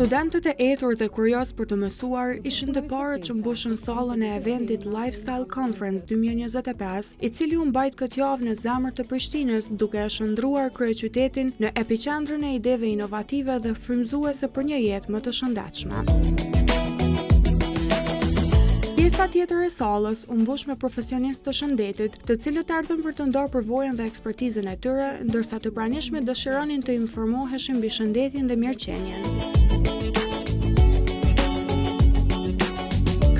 Studentët e etur dhe kurioz për të mësuar ishin të parët që mbushën sallën e eventit Lifestyle Conference 2025, i cili u mbajt këtë javë në zemër të Prishtinës, duke e shndruar kryeqytetin në epicendrën e ideve inovative dhe frymëzuese për një jetë më të shëndetshme. Pjesa tjetër e sallës u mbush me profesionistë të shëndetit, të cilët erdhën për të ndarë përvojën dhe ekspertizën e tyre, ndërsa të pranishmit dëshironin të informoheshin mbi shëndetin dhe mirëqenien.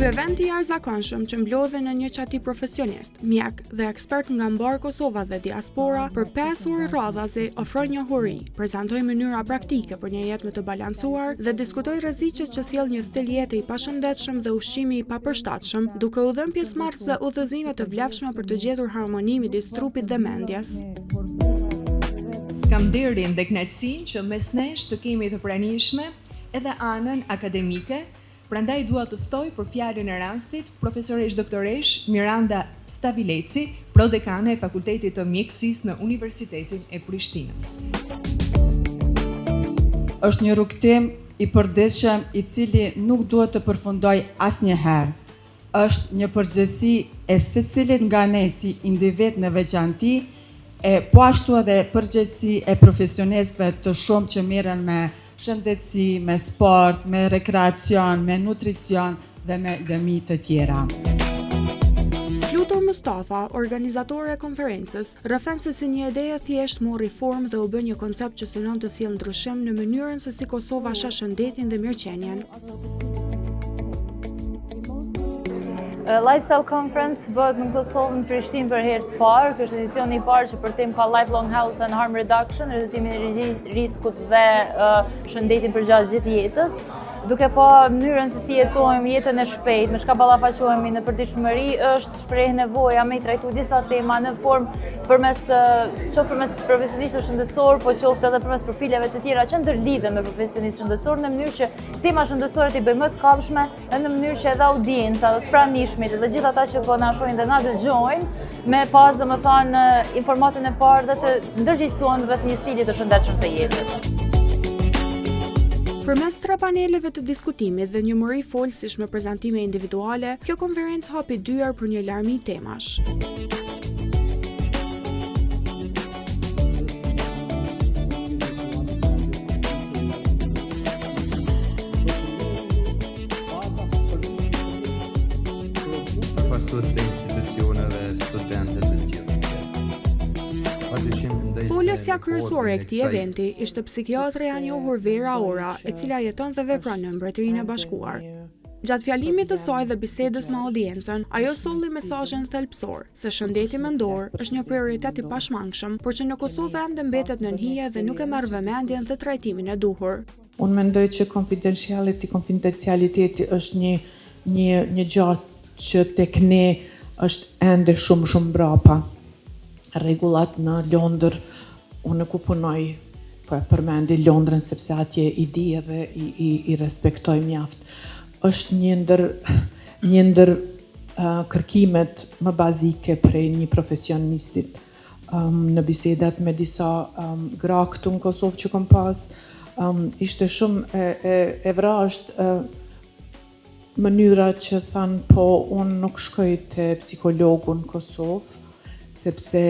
Ky event i jashtëzakonshëm që mblodhi në një qati profesionist, mjek dhe ekspert nga mbar Kosova dhe diaspora, për 5 orë radhazi ofroi njohuri, prezantoi mënyra praktike për një jetë më të balancuar dhe diskutoi rreziqet që sjell një stil jete i pashëndetshëm dhe ushqimi i papërshtatshëm, duke u dhënë pjesëmarrësve udhëzime të vlefshme për të gjetur harmoni midis trupit dhe mendjes. Kam nderin dhe kënaqësinë që mes nesh të kemi të pranishme edhe anën akademike. Prandaj dua të ftoj për fjalën e rastit profesoresh doktoresh Miranda Stavileci, prodekane e Fakultetit të Mjekësisë në Universitetin e Prishtinës. Është një rrugtim i përditshëm i cili nuk duhet të përfundoj asnjëherë. Është një përgjegjësi e secilit nga ne si individ në veçanti, e po ashtu edhe përgjegjësi e profesionistëve të shumë që merren me shëndetësi, me sport, me rekreacion, me nutricion dhe me dëmi të tjera. Flutur Mustafa, organizatore e konferencës, rrëfen se si një ide e thjesht mori formë dhe u bë një koncept që synon të sjellë ndryshim në mënyrën se si Kosova sheh shëndetin dhe mirëqenien. Lifestyle Conference bëhet në Kosovë në Prishtinë për herë të parë. Ky është edicioni i parë që për temë ka Lifelong Health and Harm Reduction, reduktimin e riskut dhe shëndetin përgjatë gjithë jetës. Duke pa mënyrën se si jetojmë jetën e shpejtë, me çka ballafaqohemi në përditshmëri, është shprehë nevoja me i trajtu disa tema në formë qoftë përmes profesionistëve shëndetësor, po qoftë edhe përmes profileve të tjera që ndërlidhen me profesionistë shëndetësor, në mënyrë që tema shëndetësore t'i bëjmë më të kapshme, në mënyrë që edhe audienca, dhe të pranishmit dhe gjithë ata që po na shohin dhe na dëgjojnë, me pas domethënë informatin e parë dhe të ndërgjegjësohen rreth një stili të shëndetshëm të jetës. Përmes 3 paneleve të diskutimit dhe një mëri folësish me prezantime individuale, kjo konferencë hapi dyar për një larmi temash. Folësja kryesore e këtij eventi ishte psikiatre e njohur Vera Ora, e cila jeton dhe vepron në Mbretërinë e Bashkuar. Gjatë fjalimit të saj dhe bisedës me audiencën, ajo solli mesazhin thelbësor se shëndeti mendor është një prioritet i pashmangshëm, por që në Kosovë ende mbetet në hije dhe nuk e merr vëmendjen dhe trajtimin e duhur. Unë mendoj që konfidencialiteti është një gjatë që tek ne është ende shumë mbrapa. Rregullat në Londër, unë ku punoj, po e përmendi Londrën sepse atje i di edhe i respektoj mjaft. Është një ndër kërkimet më bazike prej një profesionistit. Në bisedat me disa gra këtu në Kosovë që kom pas, ishte shumë e vrasht mënyra që thanë po unë nuk shkoj te psikologu në Kosovë, sepse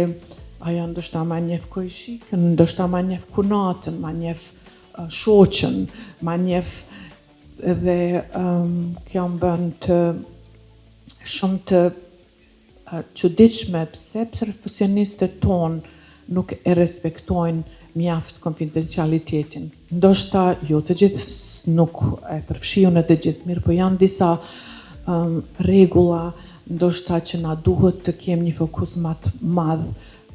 ajo ndoshta ma njeh kojshikën, ndoshta ma njeh kunatën, ma njeh shoqën, ma njeh dhe kjo më bën shumë të çuditshme pse profesionistët tonë nuk e respektojnë mjaft konfidencialitetin. Ndoshta jo të gjithë nuk e përfshiu në të gjithë mirë, po janë disa rregulla ndoshta që na duhet të kemi një fokus më të madh,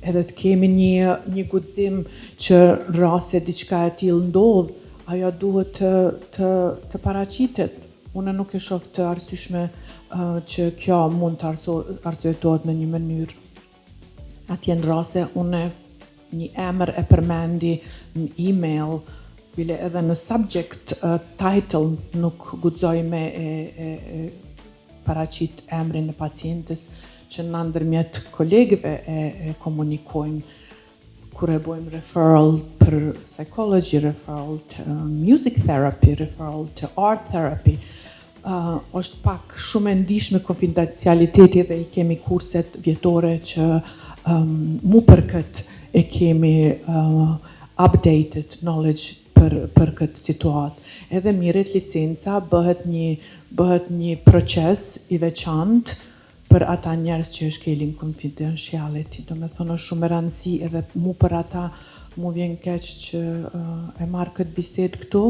edhe të kemi një guxim që rase diçka e tillë ndodh, ajo duhet të paraqitet. Unë nuk e shoh të arsyeshme që kjo mund të arsyetohet në një mënyrë. Atje në rase unë një emër e përmendi në email, bile edhe në subject title nuk guxoj me paraqit emrin e pacientës që na ndërmjet kolegëve e komunikojmë. kur e bojmë referral për psychology, referral të music therapy, referral të art therapy, është pak shumë e ndihshme konfidencialiteti dhe i kemi kurset vjetore që mu për këtë e kemi updated knowledge për këtë situatë. Edhe mirët licenca bëhet një proces i veçantë për ata njerëz që e shkelin confidentiality. Do me thonë është shumë e rëndësi edhe mu për ata mu vjen keq që e marrë këtë bisedë këtu,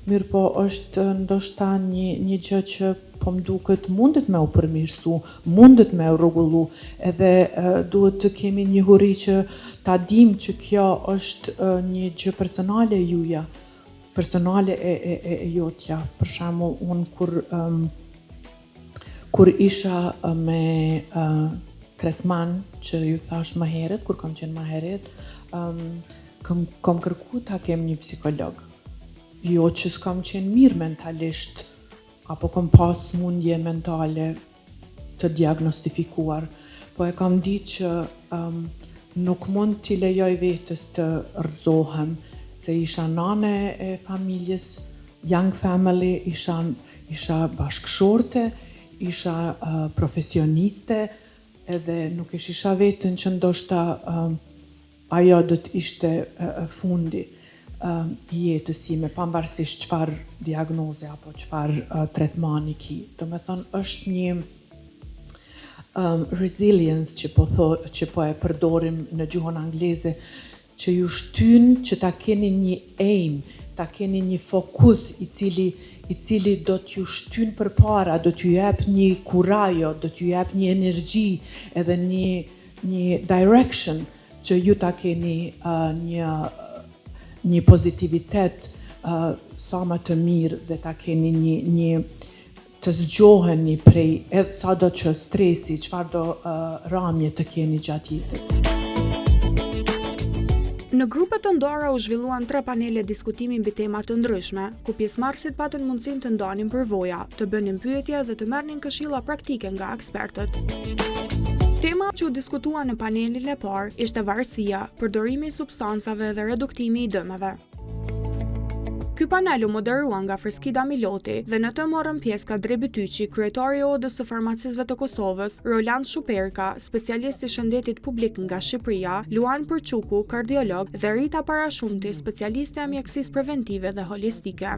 mirë po është ndoshta një gjë që po m'duket mundet me u përmirësu, mundet me u rregullu, edhe duhet të kemi një huri që ta dim që kjo është një gjë personale juja, personale e jotja. Për shembull, unë kur isha me tretman që ju thash më herët, kur kam qenë më herët, kam kërku ta kem një psikolog. Jo që s'kam qenë mirë mentalisht, apo kam pas mundje mentale të diagnostifikuar, po e kam ditë që nuk mund t'i lejoj vetës të rrëzohem, se isha nane e familjes, young family, isha bashkëshorte, isha profesioniste, edhe nuk isha vetën që ndoshta ajo do të ishte fundi i jetës sime, pavarësisht çfarë diagnoze apo çfarë tretmani ki. Do me thonë, është një resilience që po e përdorim në gjuhën angleze, që ju shtyn që ta keni një aim, ta keni një fokus i cili do t'ju shtyn përpara, do t'ju jep një kurajo, do t'ju jep një energji, edhe një direction, që ju ta keni një pozitivitet sa më të mirë, dhe ta keni një të zgjoheni prej edhe sado që stresi, çfarë do ramje të keni gjatë jetës. Në grupet të ndara u zhvilluan 3 panele diskutimi mbi tema të ndryshme, ku pjesëmarrësit patën mundësinë të ndanin përvoja, të bënin pyetje dhe të merrnin këshilla praktike nga ekspertët. Tema që u diskutua në panelin e parë ishte varësia, përdorimi i substancave dhe reduktimi i dëmeve. Ky panel u moderua nga Freskida Miloti dhe në të morën pjesë Kadri Bytyqi, kryetari i Odës së Farmacistëve të Kosovës, Roland Shuperka, specialist i shëndetit publik nga Shqipëria, Luan Përçuku, kardiolog, dhe Rita Parashumti, specialiste e mjekësisë preventive dhe holistike.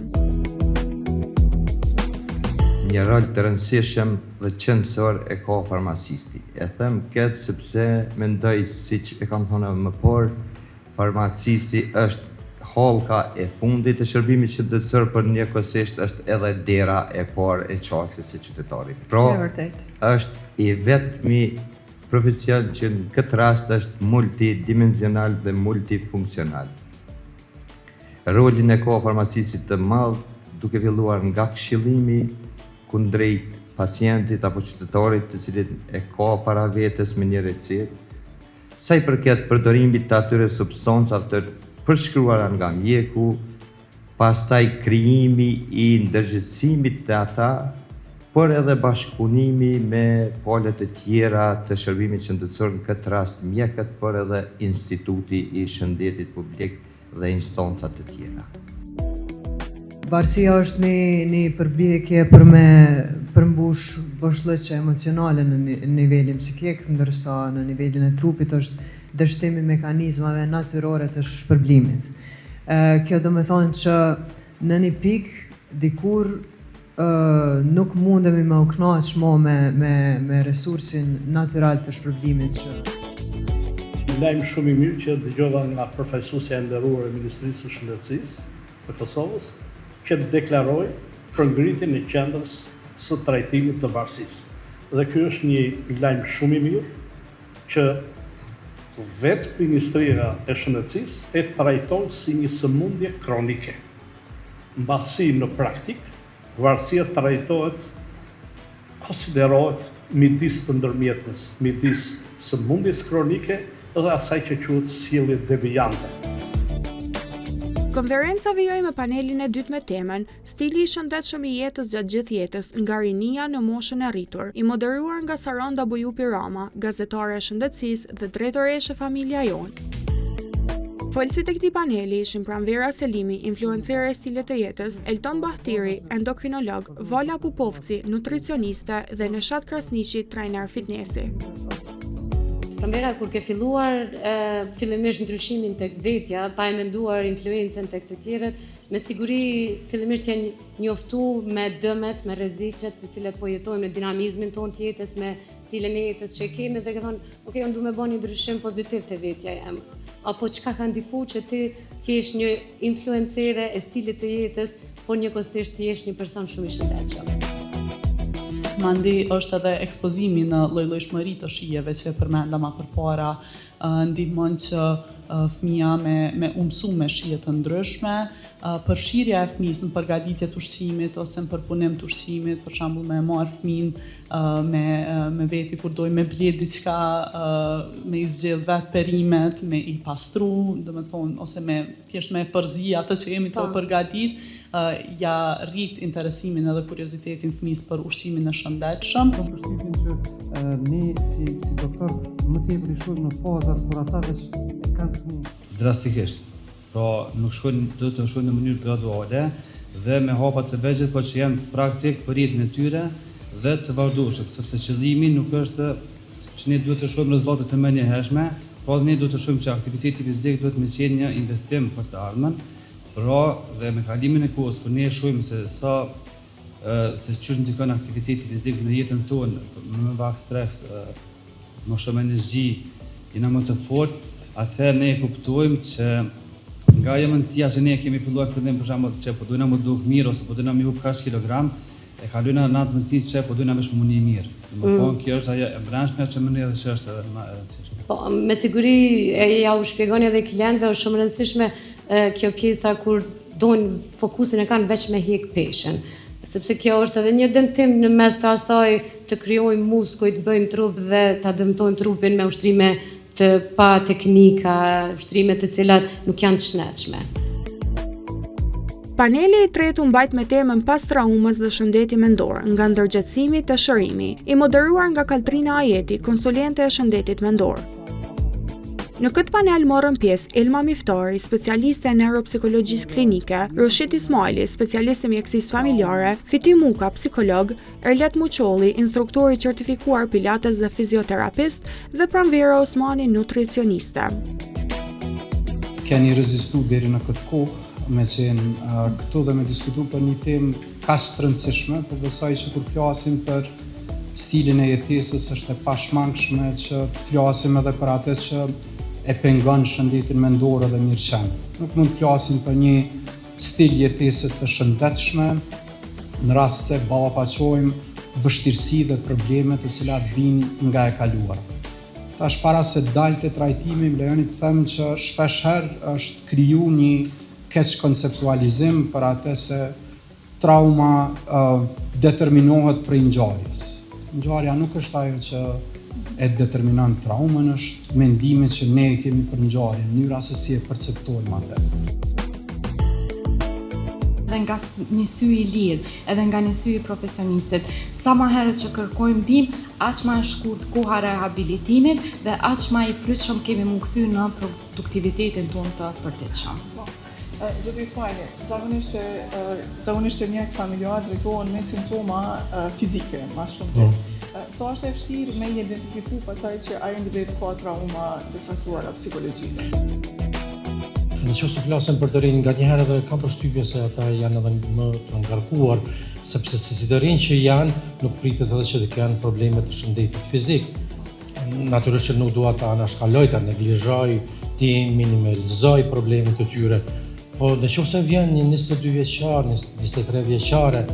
Një rol të rëndësishëm dhe qendror e ka farmacisti. E them këtë sepse mendoj, siç e kam thënë më parë, farmacisti është hallka e fundit të shërbimit qytetëror, për njëkohësisht është edhe dera e parë e qasjes së qytetarit. Pra, është i vetmi profesion që në këtë rast është multidimensional dhe multifunksional. Rolin e ka farmacistit të madh, duke filluar nga këshillimi kundrejt pacientit apo qytetarit të cilit e ka para vetes me një recetë, sa i përket përdorimit të atyre substancave të përshkruara nga mjeku, pastaj krijimi i ndërgjegjësimit të ata, por edhe bashkëpunimi me palët e tjera të shërbimit qendror, në këtë rast mjekët, por edhe Instituti i Shëndetit Publik dhe instancat të tjera. Varësia është një përbjekje për me përmbush boshllëqe emocionale në nivelin psikik, ndërsa në nivelin e trupit është dështimi mekanizmave natyrore të shpërblimit. Kjo do me thonë që në një pikë dikur nuk mundemi me u kënaq mo me resursin natyral të shpërblimit që... Lajm shumë i mirë që dëgjova nga përfaqësuesja e nderuar e Ministrisë së Shëndetësisë të Kosovës, që deklaroi për ngritjen e qendrës së trajtimit të varësisë. Dhe ky është një lajm shumë i mirë që vetë Ministria e Shëndetësisë e trajton si një sëmundje kronike. Mbasi në praktik, varësia trajtohet, konsiderohet midis të ndërmjetës, midis sëmundjes kronike dhe asaj që quhet sjellje devijante. Konferenca vijoi me panelin e dytë me temën Stili i shëndetshëm i jetës gjatë gjithë jetës, nga rinia në moshën e rritur, i moderuar nga Saranda Bujupi Rama, gazetare e shëndetësisë dhe drejtoreshe Familja Jon. Folësit e këtij paneli ishin Pranvera Selimi, influencere e stilit të jetës, Elton Bahtiri, endokrinolog, Vola Pupovci, nutricioniste dhe Neshat Krasniqi, trajner fitnesi. Pranvera, kur ke filluar fillimisht ndryshimin tek vetja, pa e menduar influencën tek të tjerët, me siguri fillimisht janë njoftu me dëmet, me rreziqet të cilat po jetojmë në dinamizmin tonë të jetës, me stilin e jetës që kemi dhe ke thonë, ok, unë du me bëj një ndryshim pozitiv të vetja jem. Apo çka ka ndikuar që ti jesh një influencere e stilit të jetës, por njëkohësisht ti jesh një person shumë i shëndetshëm. Mandi është edhe ekspozimi në lloj-llojshmëri të shijeve që përmenda më përpara, ndihmon që fëmia me umësu me shije të ndryshme, përfshirja e fëmijës në përgatitje të ushqimit ose në përpunim të ushqimit, për shembull me marr fëmin me veti kur doj me ble diçka, me i zgjedh vetë perimet, me i pastru, domethënë ose thjesht me përzi atë që jemi të përgatit, ja rrit interesimin edhe kuriozitetin fëmijës për ushqimin e shëndetshëm. Kam përshtypjen që ne si doktor më tepër i shohim në fazat kur ata veç e kanë fëmijë. Drastikisht. Pra nuk do të shkojnë në mënyrë graduale dhe me hapa të vegjël, por që janë praktik për jetën e tyre dhe të vazhdueshëm, sepse qëllimi nuk është që ne duhet të shohim rezultate të menjëhershme, por ne duhet të shohim që aktiviteti fizik duhet të qenë një investim për të ardhmen. Pra dhe me kalimin e kohës, kur ne shohim se ç'është ndikon aktiviteti fizik në jetën tonë, më pak stres, më shumë energji, jena më të fortë, atëherë ne kuptojmë që nga jemëndësia që ne kemi filluar fillim për shembull që po duhena më duk mirë ose po duhena më hup kaç kilogram, e kalojna në atë mundësi që po duhena më shmuni mirë. Domethënë kjo është ajo e brendshme që më ndjen që është edhe më e rëndësishme. Po me siguri ja u shpjegoni edhe klientëve, është shumë e rëndësishme kjo pjesa kur doin fokusin e kanë veç me hjek peshën. Sepse kjo është edhe një dëmtim në mes të asaj të krijojmë muskuj, të bëjmë trup dhe ta dëmtojmë trupin me ushtrime të pa teknika, ushtrime të cilat nuk janë të shëndetshme. Paneli i tretë u mbajt me temën pas traumës dhe shëndeti mendor, nga ndërgjegjësimi te shërimi, i moderuar nga Kaltrina Ajeti, konsulente e shëndetit mendor. Në këtë panel morën pjesë Elma Miftari, specialiste e neuropsikologjisë klinike, Roshit Ismaili, specialist e mjekësisë familjare, Fiti Muka, psikolog, Erlet Muqolli, instruktor i certifikuar pilates dhe fizioterapist, dhe Pranvera Osmani, nutricioniste. Keni rezistu deri në këtë kohë, me qenë këtu dhe me diskutu për një temë kaq të rëndësishme, por besoj që kur flasim për stilin e jetesës është e pashmangshme që të flasim edhe për atë që e pengon shëndetin mendor dhe mirëqenie. Nuk mund të flasim për një stil jetese të shëndetshme në rast se ballafaqojmë vështirësi dhe probleme të cilat vijnë nga e kaluara. Tash para se dalë te trajtimi, më lejoni të them që shpeshherë është kriju një keq konceptualizim për atë se trauma determinohet prej ngjarjes. Ngjarja nuk është ajo që e determinon traumën, është mendimi që ne kemi për ngjarjen, mënyra se si e perceptojmë atë. Dhe nga një sy i lirë, edhe nga një sy i profesionistit, sa më herët që kërkojmë ndihmë, aq më e shkurt koha rehabilitimit dhe aq më i frytshëm kemi mu kthy në produktivitetin tonë të përditshëm. Zoti Ismaili, zakonisht e mjekët familjar drejtohen me simptoma fizike, ma shumë të. So është e vështirë me identifiku pasaj që ai individ ka trauma të caktuara psikologjike. Në që se flasim për të rinj, nga njëherë edhe kam përshtypje se ata janë edhe më të ngarkuar, sepse se si të rinj që janë, nuk pritet edhe që të kenë probleme të shëndetit fizik. Natyrisht që nuk dua ta anashkaloj, ta neglizhoj, ti minimalizoj problemet të tyre. Po në që se vjen një 22 vjeçar, 23 vjeçare,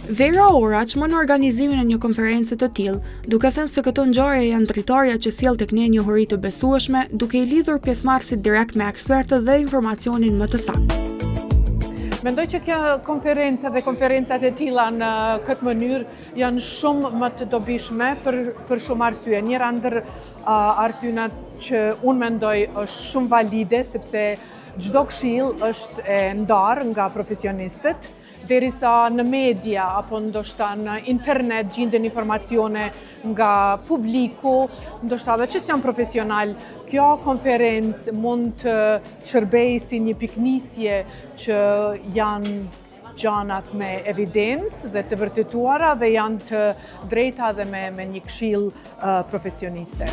Vera Ora çmon organizimin e një konferencë të tillë, duke thënë se këto ngjarje janë dritarja që sjell tek ne njohuri të besueshme, duke i lidhur pjesëmarrësit direkt me ekspertët dhe informacionin më të saktë. Mendoj që kjo konferencë dhe konferencat e tilla në këtë mënyrë janë shumë më të dobishme për shumë arsye. Njëra ndër arsyet që unë mendoj është shumë valide sepse çdo këshill është e ndarë nga profesionistët derisa në media apo ndoshta në internet gjinden informacione nga publiku, ndoshta edhe që janë profesional, kjo konferencë mund të shërbejë si një piknisje që janë gjanat me evidencë dhe të vërtetuara dhe janë të drejta dhe me një këshill profesioniste.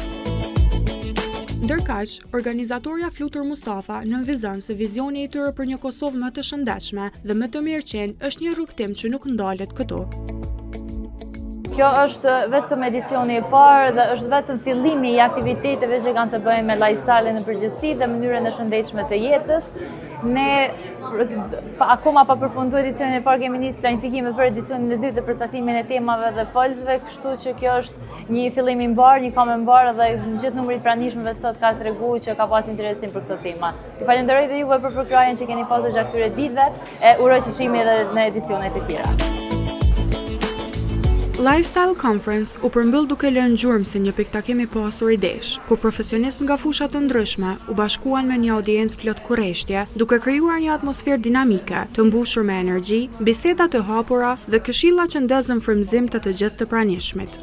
Ndërkaq, organizatorja Flutur Mustafa nënvizon se vizioni i tyre për një Kosovë më të shëndetshme dhe më të mirëqenë është një rrugtim që nuk ndalet këtu. Kjo është vetëm edicioni i parë dhe është vetëm fillimi i aktiviteteve që kanë të bëjnë me lifestyle në përgjithësi dhe mënyrën e shëndetshme të jetës. Ne akoma pa përfunduar edicionin e parë kemi nisë planifikimet për edicionin e dytë dhe përcaktimin e temave dhe folësve, kështu që kjo është një fillim i mbar, një kam e mbar dhe gjithë numri i pranishmëve sot ka treguar që ka pas interesin për këtë tema. Ju falenderoj dhe juve për përkrajen që keni pasur gjatë këtyre ditëve e uroj qëllimi edhe në edicionet e tjera. Lifestyle Conference u përmbyll duke lënë gjurmë si një piktakim i pasur i desh, ku profesionistë nga fusha të ndryshme u bashkuan me një audiencë plot kurreshtje, duke krijuar një atmosferë dinamike, të mbushur me energji, biseda të hapura dhe këshilla që ndezën frymëzim të gjithë të pranishmit.